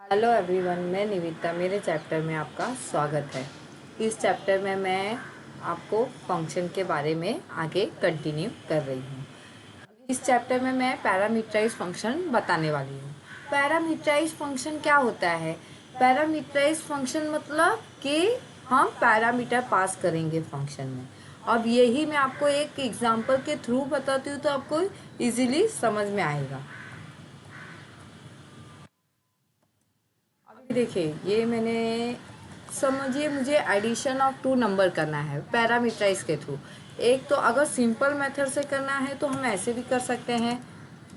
Hello everyone, मैं निविता। मेरे chapter में आपका स्वागत है। इस चैप्टर में मैं आपको फंक्शन के बारे में आगे कंटिन्यू कर रही हूँ। इस चैप्टर में मैं पैरामीटराइज फंक्शन बताने वाली हूँ। पैरामीटराइज फंक्शन क्या होता है? पैरामीटराइज फंक्शन मतलब कि हम पैरामीटर पास करेंगे फंक्शन में। अब यही मैं आपको एक एग्जांपल के थ्रू बताती हूँ तो आपको इजीली समझ में आएगा। देखिए, ये मैंने समझिए मुझे एडिशन ऑफ टू नंबर करना है पैरामीटराइज के थ्रू। एक तो अगर सिंपल मेथड से करना है तो हम ऐसे भी कर सकते हैं।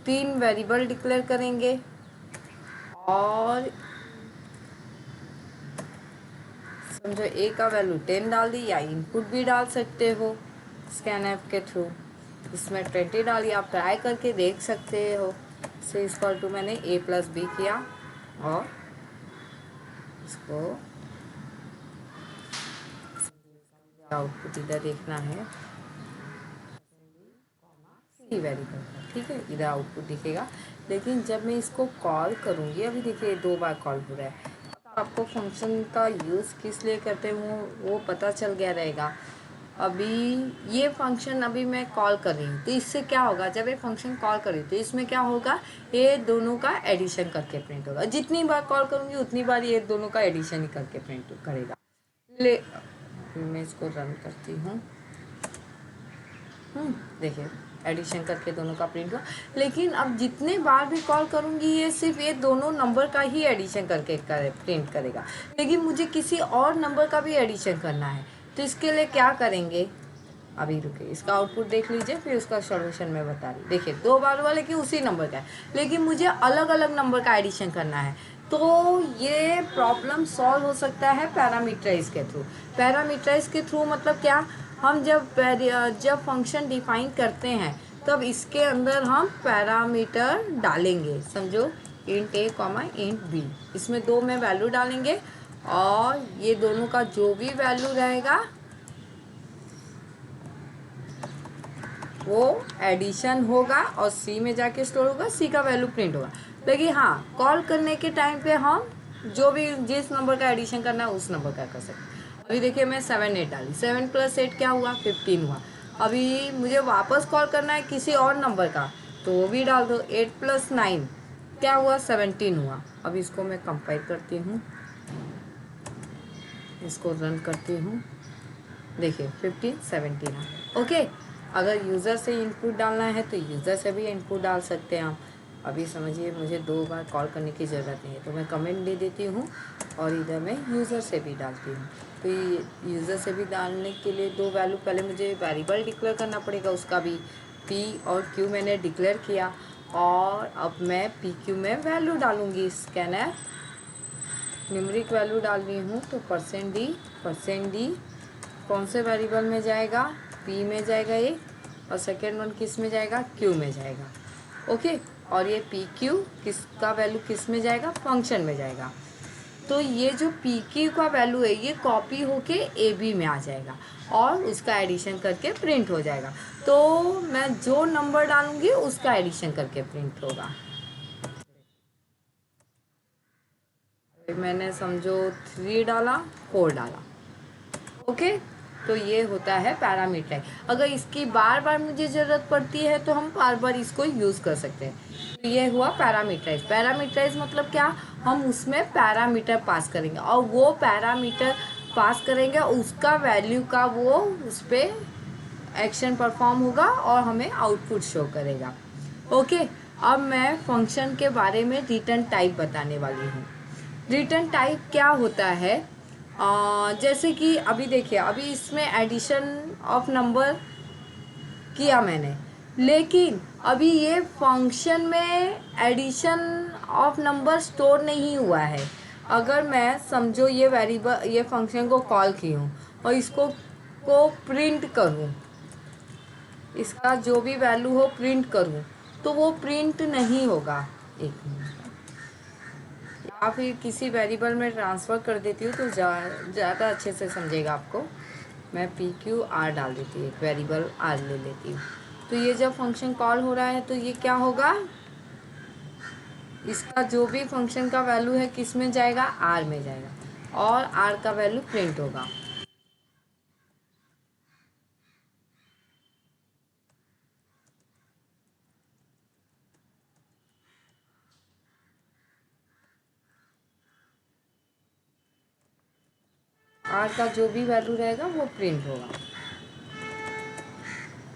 3 वेरिएबल डिक्लेयर करेंगे और समझो ए का वैल्यू 10 डाल दी, या इनपुट भी डाल सकते हो स्कैनएफ के थ्रू। इसमें 20 डाली, आप ट्राई करके देख सकते हो। से इक्वल टू मैंने a प्लस बी किया और इसको आउटपुट इधर देखना है सी वेरिएबल का, ठीक है। इधर आउटपुट दिखेगा। लेकिन जब मैं इसको कॉल करूँगी, अभी देखिए 2 बार कॉल हो रहा है, तो आपको फंक्शन का यूज़ किस लिए करते हैं वो पता चल गया रहेगा। अभी ये फंक्शन अभी मैं कॉल कर रही हूँ तो इससे क्या होगा, जब ये फंक्शन कॉल कर रही हूँ तो इसमें क्या होगा, ये दोनों का एडिशन करके प्रिंट होगा। जितनी बार कॉल करूँगी उतनी बार ये दोनों का एडिशन ही करके प्रिंट करेगा। मैं इसको रन करती हूँ। देखिए एडिशन करके दोनों का प्रिंट हुआ। लेकिन अब जितने बार भी कॉल करूँगी ये सिर्फ ये दोनों नंबर का ही एडिशन करके प्रिंट करेगा। लेकिन मुझे किसी और नंबर का भी एडिशन करना है तो इसके लिए क्या करेंगे, अभी रुके, इसका आउटपुट देख लीजिए फिर उसका सॉल्यूशन मैं बता रही। देखिए 2 बार हुआ लेकिन उसी नंबर का है, लेकिन मुझे अलग अलग नंबर का एडिशन करना है। तो ये प्रॉब्लम सॉल्व हो सकता है पैरामीटराइज के थ्रू। पैरामीटराइज के थ्रू मतलब क्या, हम जब फंक्शन डिफाइन करते हैं तब इसके अंदर हम पैरामीटर डालेंगे। समझो इंट ए कॉमा इंट बी, इसमें 2 में वैल्यू डालेंगे और ये दोनों का जो भी वैल्यू रहेगा वो एडिशन होगा और सी में जाके स्टोर होगा, सी का वैल्यू प्रिंट होगा। लेकिन हाँ, कॉल करने के टाइम पे हम जो भी जिस नंबर का एडिशन करना है उस नंबर का कर सकते हैं। अभी देखिए मैं 7 8 डाली, 7 + 8 क्या हुआ, 15 हुआ। अभी मुझे वापस कॉल करना है किसी और नंबर का तो वो भी डाल दो, 8 + 9 क्या हुआ, 17 हुआ। अब इसको मैं कंपाइल करती हूँ, इसको रन करती हूँ। देखिए 15 17 आ। ओके, अगर यूज़र से इनपुट डालना है तो यूज़र से भी इनपुट डाल सकते हैं हम। अभी समझिए मुझे 2 बार कॉल करने की ज़रूरत नहीं है तो मैं कमेंट दे देती हूँ और इधर मैं यूज़र से भी डालती हूँ। तो ये यूज़र से भी डालने के लिए 2 वैल्यू, पहले मुझे वेरिएबल डिक्लेयर करना पड़ेगा, उसका भी पी और क्यू मैंने डिक्लेयर किया। और अब मैं पी क्यू में वैल्यू डालूँगी। स्कैनर न्यूमेरिक वैल्यू डाल रही हूँ तो %d कौन से वेरिएबल में जाएगा, पी में जाएगा ये, और सेकेंड वन किस में जाएगा, क्यू में जाएगा। ओके, और ये पी क्यू किसका वैल्यू किस में जाएगा, फंक्शन में जाएगा। तो ये जो पी क्यू का वैल्यू है ये कॉपी होके ए बी में आ जाएगा और उसका एडिशन करके प्रिंट हो जाएगा। तो मैं जो नंबर डालूंगी उसका एडिशन करके प्रिंट होगा। मैंने समझो 3 डाला, 4 डाला। ओके, तो ये होता है पैरामीटर। अगर इसकी बार बार मुझे ज़रूरत पड़ती है तो हम बार बार इसको यूज़ कर सकते हैं। तो ये हुआ पैरामीटराइज। पैरामीटराइज मतलब क्या, हम उसमें पैरामीटर पास करेंगे और वो पैरामीटर पास करेंगे, उसका वैल्यू का वो उस पर एक्शन परफॉर्म होगा और हमें आउटपुट शो करेगा। ओके, अब मैं फंक्शन के बारे में रिटर्न टाइप बताने वाली हूँ। रिटर्न टाइप क्या होता है, जैसे कि अभी देखिए, अभी इसमें एडिशन ऑफ नंबर किया मैंने, लेकिन अभी ये फंक्शन में एडिशन ऑफ नंबर स्टोर नहीं हुआ है। अगर मैं समझो ये वेरिएबल, ये फंक्शन को कॉल की हूँ और इसको प्रिंट करूँ, इसका जो भी वैल्यू हो प्रिंट करूँ, तो वो प्रिंट नहीं होगा। एक मिनट, या फिर किसी वेरिएबल में ट्रांसफ़र कर देती हूँ तो ज़्यादा अच्छे से समझेगा आपको। मैं पी क्यू आर डाल देती हूँ, एक वेरिएबल आर ले लेती हूँ। तो ये जब फंक्शन कॉल हो रहा है तो ये क्या होगा, इसका जो भी फंक्शन का वैल्यू है किस में जाएगा, आर में जाएगा, और आर का वैल्यू प्रिंट होगा। आर का जो भी वैल्यू रहेगा वो प्रिंट होगा,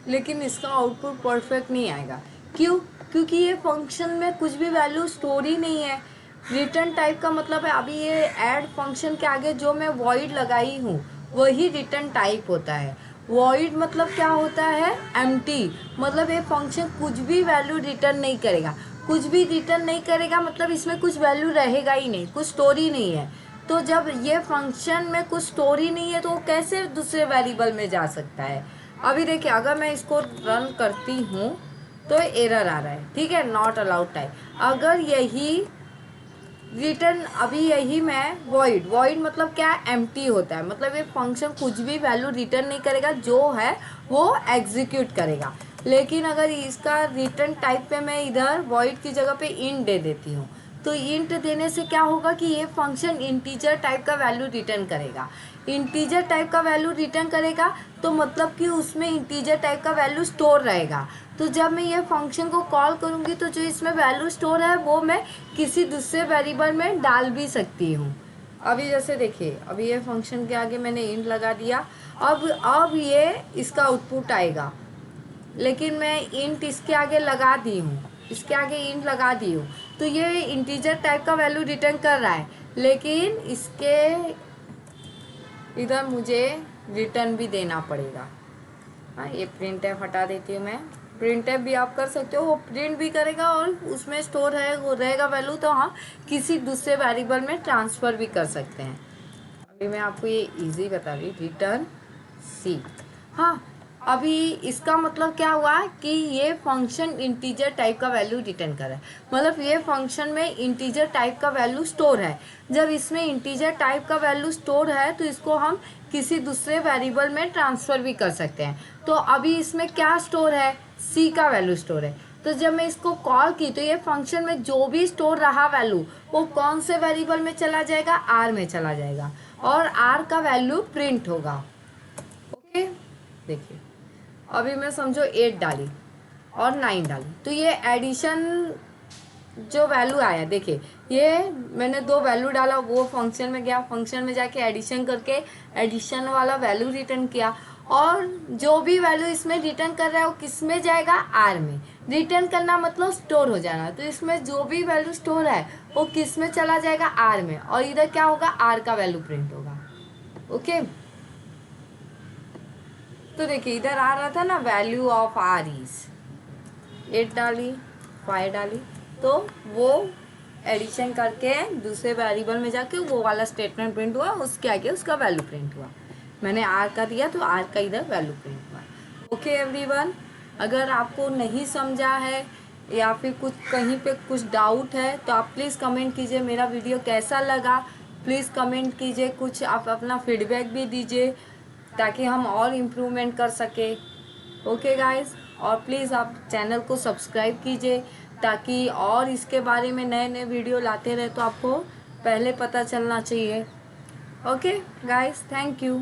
लेकिन इसका आउटपुट परफेक्ट नहीं आएगा। क्यों? क्योंकि ये फंक्शन में कुछ भी वैल्यू स्टोर ही नहीं है। रिटर्न टाइप का मतलब है, अभी ये ऐड फंक्शन के आगे जो मैं वॉइड लगाई हूँ वही रिटर्न टाइप होता है। वॉइड मतलब क्या होता है, एम्प्टी, मतलब ये फंक्शन कुछ भी वैल्यू रिटर्न नहीं करेगा। कुछ भी रिटर्न नहीं करेगा मतलब इसमें कुछ वैल्यू रहेगा ही नहीं, कुछ स्टोर ही नहीं है। तो जब ये फंक्शन में कुछ स्टोर ही नहीं है तो वो कैसे दूसरे वेरिएबल में जा सकता है। अभी देखिए, अगर मैं इसको रन करती हूँ तो एरर आ रहा है, ठीक है, नॉट अलाउड टाइप। अगर यही रिटर्न, अभी यही मैं वॉइड, वॉइड मतलब क्या, एम्प्टी होता है, मतलब ये फंक्शन कुछ भी वैल्यू रिटर्न नहीं करेगा, जो है वो एग्जीक्यूट करेगा। लेकिन अगर इसका रिटर्न टाइप पे मैं इधर वॉइड की जगह पे इंट दे देती हूँ, तो इंट देने से क्या होगा कि ये फंक्शन इंटीजर टाइप का वैल्यू रिटर्न करेगा। इंटीजर टाइप का वैल्यू रिटर्न करेगा तो मतलब कि उसमें इंटीजर टाइप का वैल्यू स्टोर रहेगा। तो जब मैं ये फंक्शन को कॉल करूँगी तो जो इसमें वैल्यू स्टोर है वो मैं किसी दूसरे वेरिएबल में डाल भी सकती हूँ। अभी जैसे देखिए, अभी ये फंक्शन के आगे मैंने इंट लगा दिया, अब ये इसका आउटपुट आएगा, लेकिन मैं इंट इसके आगे लगा दी हूँ, इसके आगे इंट लगा दी हूँ, तो ये इंटीजर टाइप का वैल्यू रिटर्न कर रहा है, लेकिन इसके इधर मुझे रिटर्न भी देना पड़ेगा। हाँ, ये प्रिंट एफ हटा देती हूँ मैं। प्रिंट एफ भी आप कर सकते हो, वो प्रिंट भी करेगा और उसमें स्टोर है वो रहेगा वैल्यू, तो हम किसी दूसरे वेरिएबल में ट्रांसफ़र भी कर सकते हैं। अभी मैं आपको ये इजी बता रही, रिटर्न सी। हाँ, अभी इसका मतलब क्या हुआ कि ये फंक्शन इंटीजर टाइप का वैल्यू रिटर्न कर रहा है, मतलब ये फंक्शन में इंटीजर टाइप का वैल्यू स्टोर है। जब इसमें इंटीजर टाइप का वैल्यू स्टोर है तो इसको हम किसी दूसरे वेरिएबल में ट्रांसफ़र भी कर सकते हैं। तो अभी इसमें क्या स्टोर है, सी का वैल्यू स्टोर है। तो जब मैं इसको कॉल की तो ये फंक्शन में जो भी स्टोर रहा वैल्यू वो कौन से वेरिएबल में चला जाएगा, आर में चला जाएगा, और आर का वैल्यू प्रिंट होगा। ओके, देखिए अभी मैं समझो 8 डाली और 9 डाली, तो ये एडिशन जो वैल्यू आया, देखिए ये मैंने 2 वैल्यू डाला, वो फंक्शन में गया, फंक्शन में जाके एडिशन करके एडिशन वाला वैल्यू रिटर्न किया, और जो भी वैल्यू इसमें रिटर्न कर रहा है वो किस में जाएगा, आर में। रिटर्न करना मतलब स्टोर हो जाना, तो इसमें जो भी वैल्यू स्टोर है वो किस में चला जाएगा, आर में, और इधर क्या होगा, आर का वैल्यू प्रिंट होगा। ओके, तो देखिए इधर आ रहा था ना, वैल्यू ऑफ आर इज 8 डाली, 5 डाली, तो वो एडिशन करके दूसरे वेरिएबल में जाके वो वाला स्टेटमेंट प्रिंट हुआ, उसके आगे उसका वैल्यू प्रिंट हुआ। मैंने आर का दिया तो आर का इधर वैल्यू प्रिंट हुआ। ओके एवरीवन, अगर आपको नहीं समझा है या फिर कुछ कहीं पे कुछ डाउट है तो आप प्लीज़ कमेंट कीजिए, मेरा वीडियो कैसा लगा प्लीज़ कमेंट कीजिए, कुछ आप अपना फीडबैक भी दीजिए ताकि हम और इम्प्रूवमेंट कर सके। ओके गाइस, और प्लीज़ आप चैनल को सब्सक्राइब कीजिए ताकि और इसके बारे में नए नए वीडियो लाते रहे तो आपको पहले पता चलना चाहिए। Okay guys, thank you.